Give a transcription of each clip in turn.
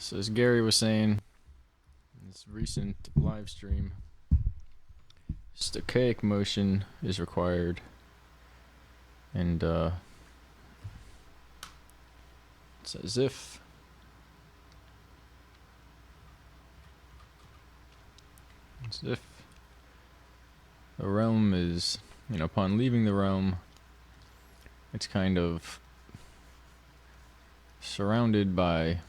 So as Gary was saying in this recent live stream, stochastic motion is required, and it's as if the realm is, upon leaving the realm, it's kind of surrounded by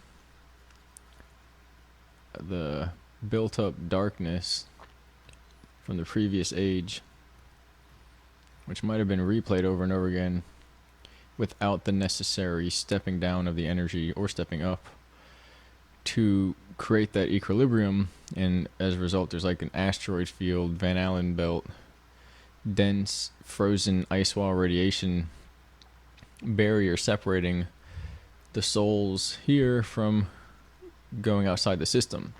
the built-up darkness from the previous age, which might have been replayed over and over again without the necessary stepping down of the energy or stepping up to create that equilibrium. And as a result, there's like an asteroid field, Van Allen belt, dense frozen ice wall radiation barrier separating the souls here from going outside the system.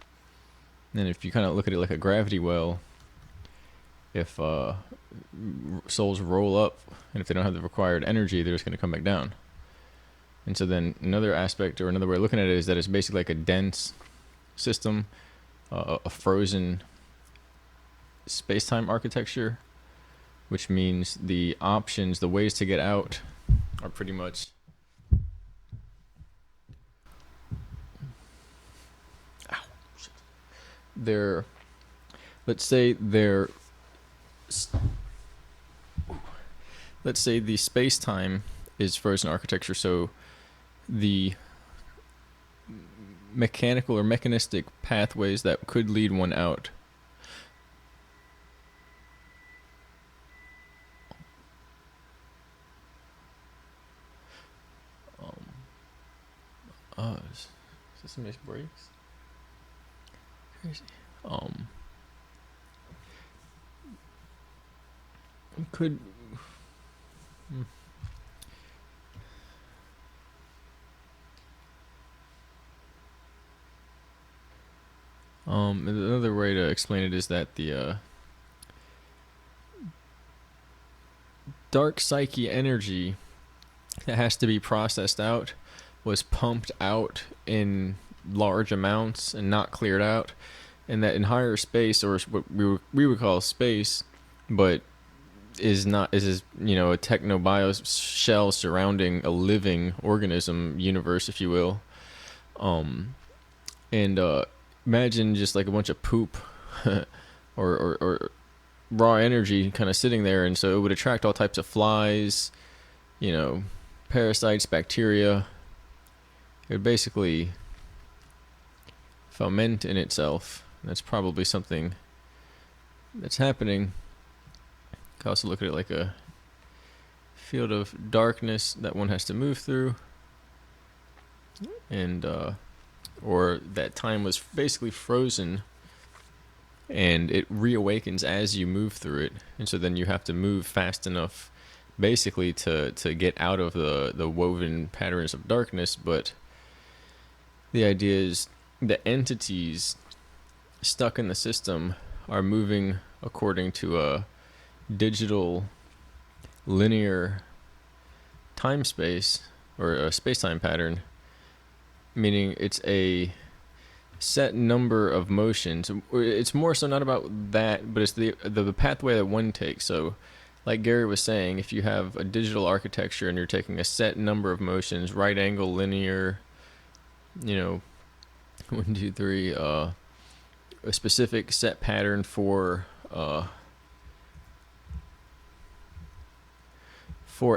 And if you kind of look at it like a gravity well, if souls roll up and if they don't have the required energy, they're just going to come back down. And so then another aspect, or another way of looking at it, is that it's basically like a dense system, a frozen space-time architecture, which means the options, the ways to get out are pretty much they're, let's say the space-time is frozen architecture, so the mechanical or mechanistic pathways that could lead one out is this some breaks? Crazy. Could another way to explain it is that the dark psyche energy that has to be processed out was pumped out in large amounts and not cleared out, and that in higher space, or what we would call space, but is a technobio shell surrounding a living organism universe, if you will. Imagine just like a bunch of poop or raw energy kind of sitting there, and so it would attract all types of flies, parasites, bacteria. It would basically foment in itself. That's probably something that's happening. You can also look at it like a field of darkness that one has to move through, and or that time was basically frozen and it reawakens as you move through it, and so then you have to move fast enough basically to get out of the woven patterns of darkness. But the idea is the entities stuck in the system are moving according to a digital linear time space, or a space-time pattern, meaning it's a set number of motions. It's more so not about that, but it's the pathway that one takes. So like Gary was saying, if you have a digital architecture and you're taking a set number of motions, right angle, linear, 1, 2, 3, a specific set pattern for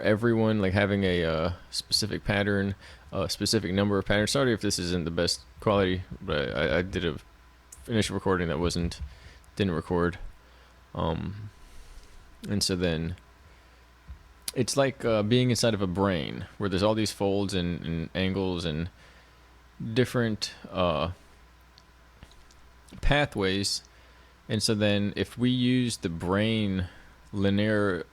everyone, like having a specific pattern, a specific number of patterns. Sorry if this isn't the best quality, but I did a initial recording that didn't record, and so then it's like being inside of a brain where there's all these folds and angles and different pathways. And so then if we use the brain linear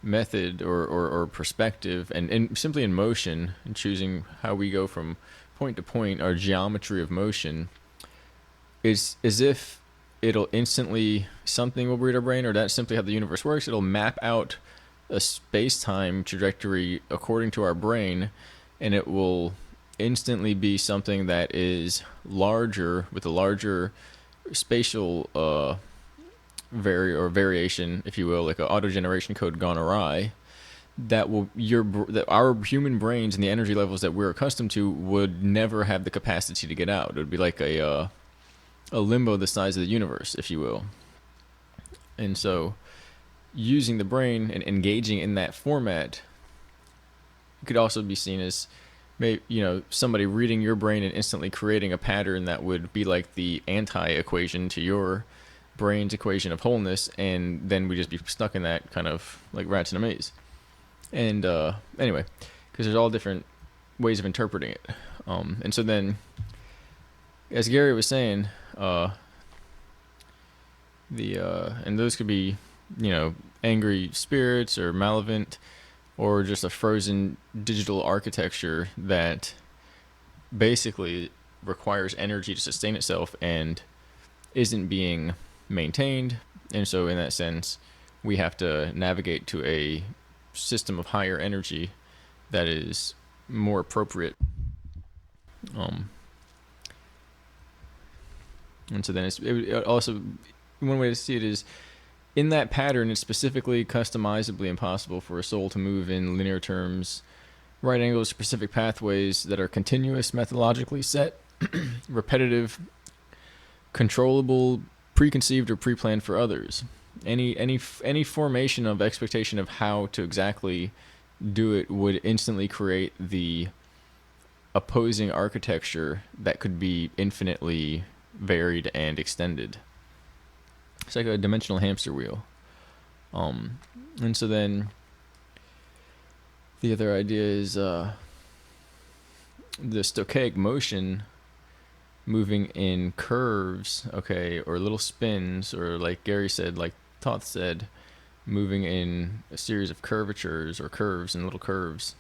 method or perspective, and simply in motion, and choosing how we go from point to point, our geometry of motion is as if it'll instantly, something will read our brain, or that's simply how the universe works. It'll map out a space-time trajectory according to our brain, and it will instantly be something that is larger, with a larger spatial variation, if you will, like an auto generation code gone awry, that our human brains and the energy levels that we're accustomed to would never have the capacity to get out. It would be like a limbo the size of the universe, if you will. And so, using the brain and engaging in that format could also be seen as, somebody reading your brain and instantly creating a pattern that would be like the anti-equation to your brain's equation of wholeness, and then we just be stuck in that kind of like rats in a maze. And anyway, because there's all different ways of interpreting it. And so then, as Gary was saying, and those could be, angry spirits or malevolent, or just a frozen digital architecture that basically requires energy to sustain itself and isn't being maintained. And so in that sense, we have to navigate to a system of higher energy that is more appropriate. And so then it also, one way to see it is, in that pattern, it's specifically customizably impossible for a soul to move in linear terms, right angles, specific pathways that are continuous, methodologically set, repetitive, controllable, preconceived, or pre-planned for others. Any formation of expectation of how to exactly do it would instantly create the opposing architecture that could be infinitely varied and extended. It's like a dimensional hamster wheel. And so then the other idea is the stochastic motion moving in curves, okay, or little spins, or like Gary said, like Toth said, moving in a series of curvatures or curves and little curves,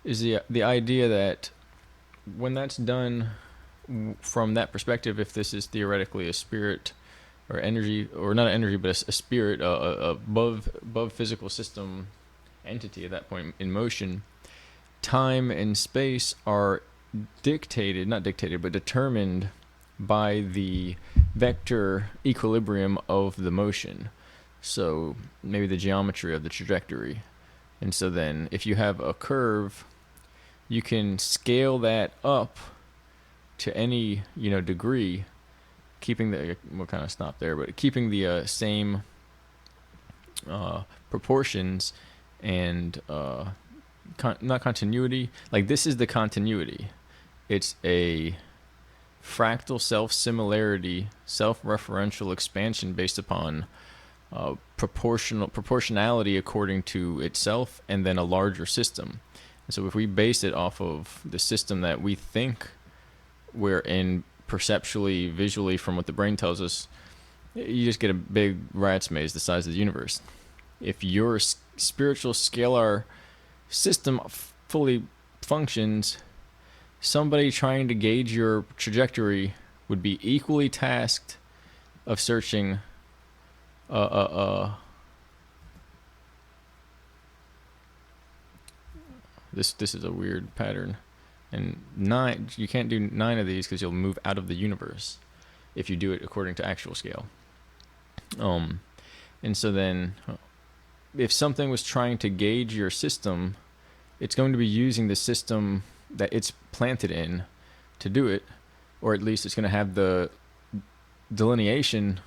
is the idea that when that's done from that perspective, if this is theoretically a spirit or energy, or not an energy, but a spirit, above physical system entity at that point in motion, time and space are not dictated, but determined by the vector equilibrium of the motion. So maybe the geometry of the trajectory. And so then if you have a curve, you can scale that up to any, degree, keeping we'll kind of stop there, but keeping the same proportions and not continuity. Like, this is the continuity. It's a fractal self-similarity, self-referential expansion based upon proportionality according to itself, and then a larger system. And so if we base it off of the system that we think we're in perceptually, visually, from what the brain tells us, you just get a big rat's maze the size of the universe. If your spiritual scalar system fully functions, somebody trying to gauge your trajectory would be equally tasked of searching this is a weird pattern. And you can't do 9 of these because you'll move out of the universe if you do it according to actual scale. And so then, if something was trying to gauge your system, it's going to be using the system that it's planted in to do it, or at least it's going to have the delineation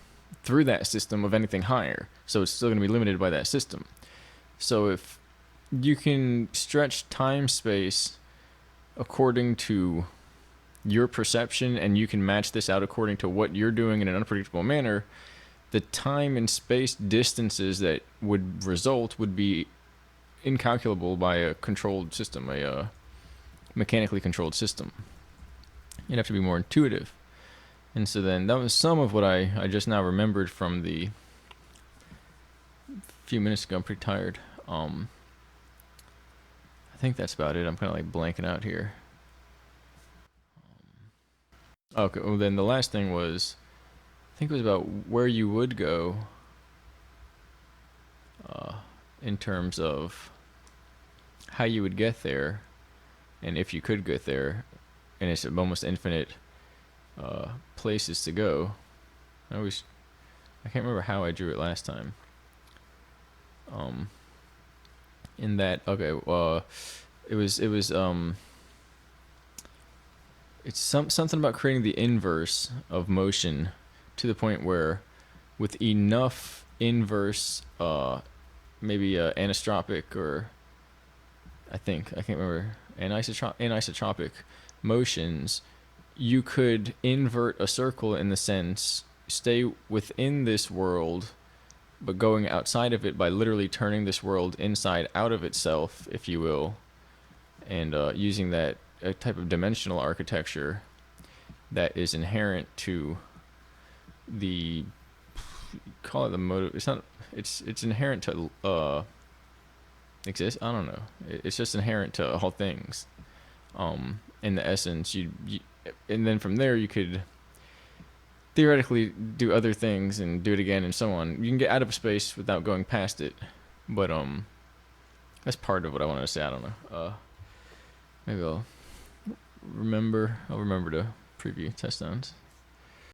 through that system of anything higher. So it's still going to be limited by that system. So if you can stretch time-space according to your perception, and you can match this out according to what you're doing in an unpredictable manner, the time and space distances that would result would be incalculable by a controlled system, a mechanically controlled system. You'd have to be more intuitive. And so then that was some of what I just now remembered from the few minutes ago. I'm pretty tired. I think that's about it. I'm kind of like blanking out here. Okay, well then the last thing was, I think it was about where you would go in terms of how you would get there. and if you could get there, and it's almost infinite places to go. I can't remember how I drew it last time. In that, okay, it's something about creating the inverse of motion to the point where, with enough inverse, maybe anisotropic, or I can't remember, anisotropic motions, you could invert a circle in the sense, stay within this world, but going outside of it by literally turning this world inside out of itself, if you will, and using that type of dimensional architecture that is inherent to the, call it the motive. It's not. It's inherent to exist. I don't know. It's just inherent to all things. In the essence, and then from there you could theoretically do other things and do it again and so on. You can get out of space without going past it, but that's part of what I wanted to say. I don't know. Maybe I'll remember to preview test downs.